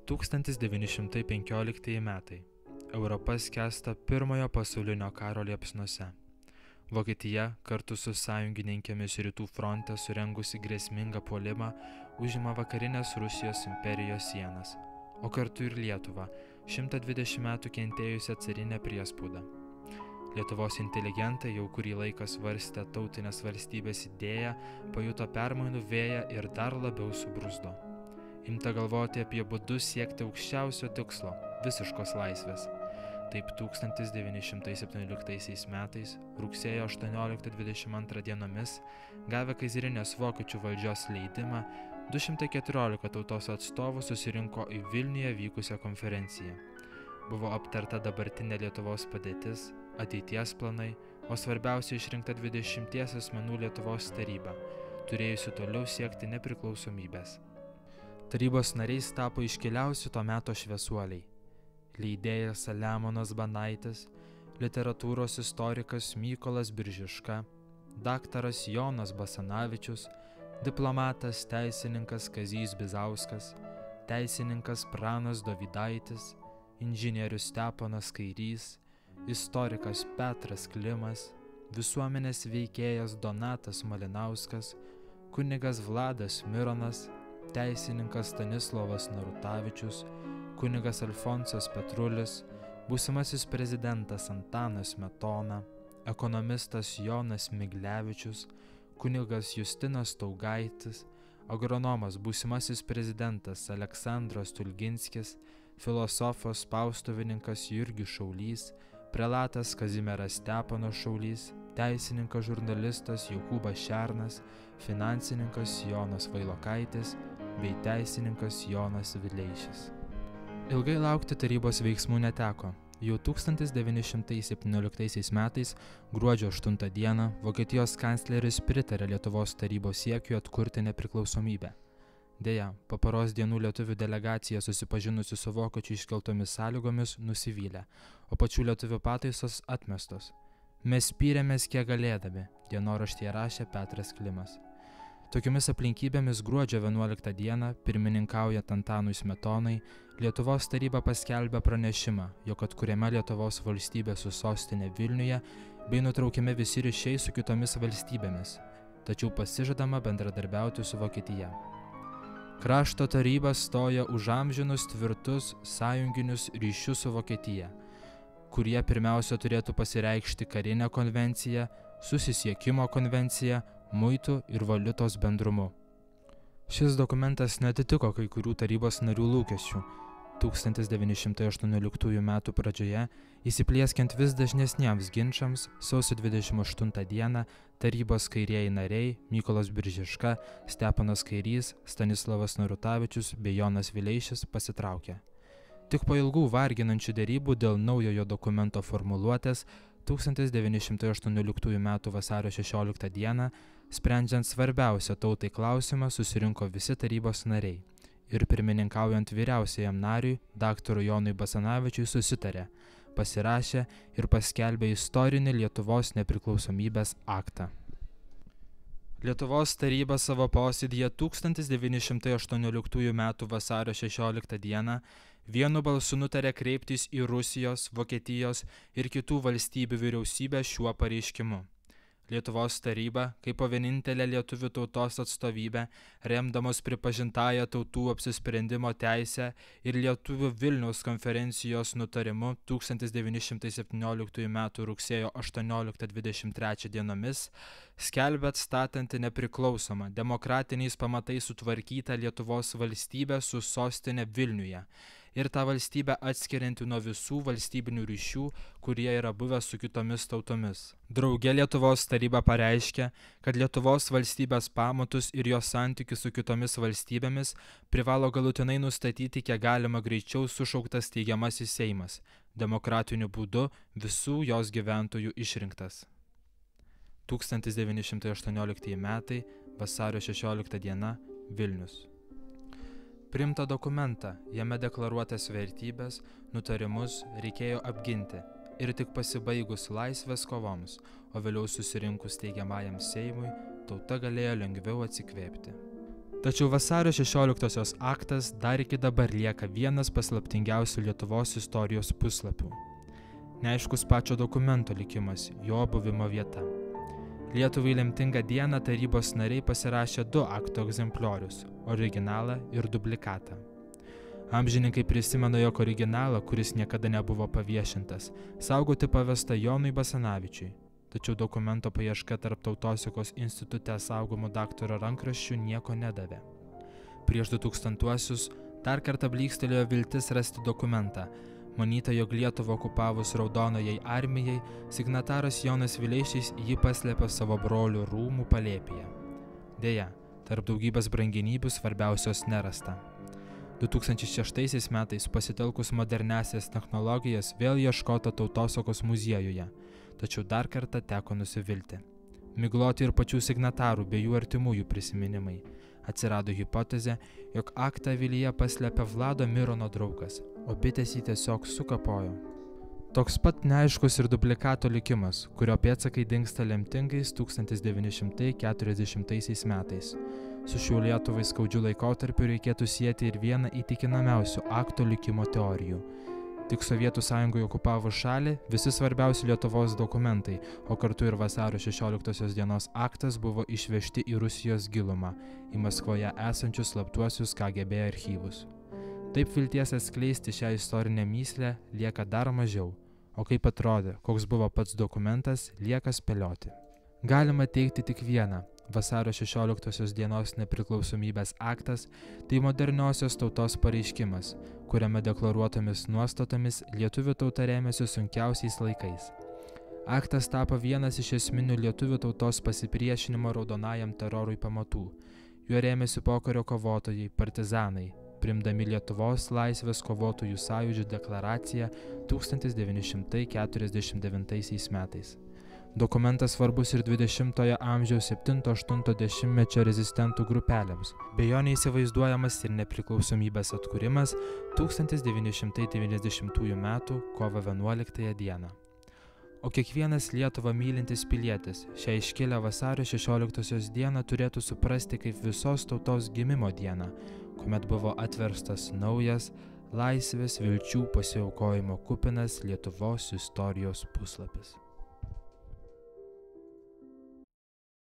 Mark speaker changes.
Speaker 1: 1915 metai. Europa skęsta Pirmojo pasaulinio karo liepsnose. Vokietija kartu su sąjungininkėmis Rytų fronte surengusi grėsmingą puolimą užima vakarinės Rusijos imperijos sienas, o kartu ir Lietuvą, 120 metų kentėjusią carinę priespaudą. Lietuvos inteligentai jau kurį laiką svarstę tautinės valstybės idėją, pajuto permainų vėją ir dar labiau subruzdo. Imta galvoti apie būdus siekti aukščiausio tikslo – visiškos laisvės. Taip 1917 metais, rugsėjo 18-22 dienomis, gavę kaizarinės vokiečių valdžios leidimą, 214 tautos atstovų susirinko į Vilniuje vykusią konferenciją. Buvo aptarta dabartinė Lietuvos padėtis, ateities planai, o svarbiausia išrinkta 20 asmenų Lietuvos taryba, turėjusi toliau siekti nepriklausomybės. Tarybos nariais tapo iškiliausi to meto šviesuoliai. Leidėjas Saliamonas Banaitis, literatūros istorikas Mykolas Biržiška, daktaras Jonas Basanavičius, diplomatas teisininkas Kazys Bizauskas, teisininkas Pranas Dovydaitis, inžinierius Steponas Kairys, istorikas Petras Klimas, visuomenės veikėjas Donatas Malinauskas, kunigas Vladas Mironas, teisininkas Stanislovas Narutavičius, kunigas Alfonsas Petrulis, būsimasis prezidentas Antanas Smetona, ekonomistas Jonas Miglevičius, kunigas Justinas Taugaitis, agronomas būsimasis prezidentas Aleksandras Tulginskis, filosofas spaustuvininkas Jurgis Šaulys, prelatas Kazimieras Steponas Šaulys, teisininkas žurnalistas Jokūbas Šernas, finansininkas Jonas Vailokaitis bei teisininkas Jonas Vileišis. Ilgai laukti tarybos veiksmų neteko. Jau 1917 metais, gruodžio 8 dieną, Vokietijos kancleris pritarė Lietuvos tarybos siekiui atkurti nepriklausomybę. Deja, po poros dienų lietuvių delegacija susipažinusi su vokiečių iškeltomis sąlygomis nusivylė, o pačių lietuvių pataisos atmestos. Mes spyrėmės kiek galėdami, dienoraštyje rašė Petras Klimas. Tokiomis aplinkybėmis gruodžio 11 dieną, pirmininkaujant Antanui Smetonai, Lietuvos taryba paskelbė pranešimą, jog atkuriama Lietuvos valstybė su sostinė Vilniuje bei nutraukiami visi ryšiai su kitomis valstybėmis, tačiau pasižadama bendradarbiauti su Vokietija. Krašto taryba stoja už amžinus tvirtus sąjunginius ryšius su Vokietija, kurie pirmiausia turėtų pasireikšti karinę konvenciją, susisiekimo konvenciją, muitų ir valiutos bendrumu. Šis dokumentas neatitiko kai kurių tarybos narių lūkesčių. 1918 metų pradžioje, įsiplieskiant vis dažnesniems ginčams, sausio 28 dieną tarybos kairieji nariai Mykolas Biržiška, Steponas Kairys, Stanislovas Narutavičius bei Jonas Vileišis pasitraukė. Tik po ilgų varginančių derybų dėl naujojo dokumento formuluotės 1918 m. vasario 16 d. sprendžiant svarbiausią tautai klausimą susirinko visi tarybos nariai ir pirmininkaujant vyriausiajam nariui, daktarui Jonui Basanavičiui susitarė, pasirašė ir paskelbė istorinį Lietuvos nepriklausomybės aktą. Lietuvos taryba savo posėdyje 1918 m. vasario 16 d. vienu balsu nutarė kreiptis į Rusijos, Vokietijos ir kitų valstybių vyriausybę šiuo pareiškimu. Lietuvos taryba, kaip vienintelė lietuvių tautos atstovybė, remdamos pripažintąją tautų apsisprendimo teisę ir lietuvių Vilniaus konferencijos nutarimu 1917 m. rugsėjo 18-23 dienomis, skelbia atstatanti nepriklausomą, demokratiniais pamatais sutvarkytą Lietuvos valstybę su sostinė Vilniuje ir tą valstybę atskirianti nuo visų valstybinių ryšių, kurie yra buvę su kitomis tautomis. Drauge Lietuvos taryba pareiškia, kad Lietuvos valstybės pamatus ir jos santykius su kitomis valstybėmis privalo galutinai nustatyti kiek galima greičiau sušauktas steigiamasis Seimas, demokratiniu būdu visų jos gyventojų išrinktas. 1918 metai, vasario 16 diena, Vilnius. Priimtą dokumentą, jame deklaruotas vertybės, nutarimus reikėjo apginti ir tik pasibaigus laisvės kovoms, o vėliau susirinkus steigiamajam Seimui, tauta galėjo lengviau atsikvėpti. Tačiau vasario 16-osios aktas dar iki dabar lieka vienas paslaptingiausių Lietuvos istorijos puslapių. Neaiškus pačio dokumento likimas, jo buvimo vieta. Lietuvai lemtingą dieną tarybos nariai pasirašė 2 akto egzempliorius – originalą ir duplikatą. Amžininkai prisimena, jog originalą, kuris niekada nebuvo paviešintas, saugoti pavesta Jonui Basanavičiui, tačiau dokumento paieška tarp Tautosakos institute saugomų daktaro rankraščių nieko nedavė. Prieš 2000-uosius dar kartą blykstelėjo viltis rasti dokumentą. Manyta, jog Lietuvą okupavus Raudonajai armijai, signataras Jonas Vileišis jį paslėpė savo brolių rūmų palėpėje. Deja, tarp daugybės brangenybių svarbiausios nerasta. 2006 metais pasitelkus moderniasias technologijas vėl ieškota Tautosakos muziejuje, tačiau dar kartą teko nusivilti. Migloti ir pačių signatarų bei jų artimųjų prisiminimai. Atsirado hipotezė, jog aktą avilyje paslėpė Vlado Mirono draugas, o bitės jį tiesiog sukapojo. Toks pat neaiškus ir duplikato likimas, kurio pėdsakai dingsta lemtingais 1940 metais. Su šiuo Lietuvai skaudžiu laikotarpiu reikėtų sieti ir vieną įtikinamiausių akto likimo teorijų. Tik Sovietų Sąjungoje okupavus šalį, visi svarbiausi Lietuvos dokumentai, o kartu ir vasario 16 dienos aktas buvo išvežti į Rusijos gilumą, į Maskvoje esančius slaptuosius KGB archyvus. Taip vilties atskleisti šią istorinę mįslę lieka dar mažiau, o kaip atrodė, koks buvo pats dokumentas, lieka spėlioti. Galima teigti tik vieną. Vasario 16 dienos nepriklausomybės aktas – tai moderniosios tautos pareiškimas, kuriame deklaruotomis nuostatomis lietuvių tauta rėmėsi sunkiausiais laikais. Aktas tapo vienas iš esminių lietuvių tautos pasipriešinimo raudonajam terorui pamatų. Juo rėmėsi pokario kovotojai, partizanai, priimdami Lietuvos laisvės kovotojų sąjūdžio deklaraciją 1949 metais. Dokumentas svarbus ir 20-ojo amžiaus 7-8 mečio rezistentų grupelėms, bei jo neįsivaizduojamas ir nepriklausomybės atkūrimas 1990 m. kovo 11 dieną. O kiekvienas Lietuvą mylintis pilietis šią iškilią vasario 16 dieną turėtų suprasti kaip visos tautos gimimo dieną, kuomet buvo atverstas naujas, laisvės vilčių pasiaukojimo kupinas Lietuvos istorijos puslapis.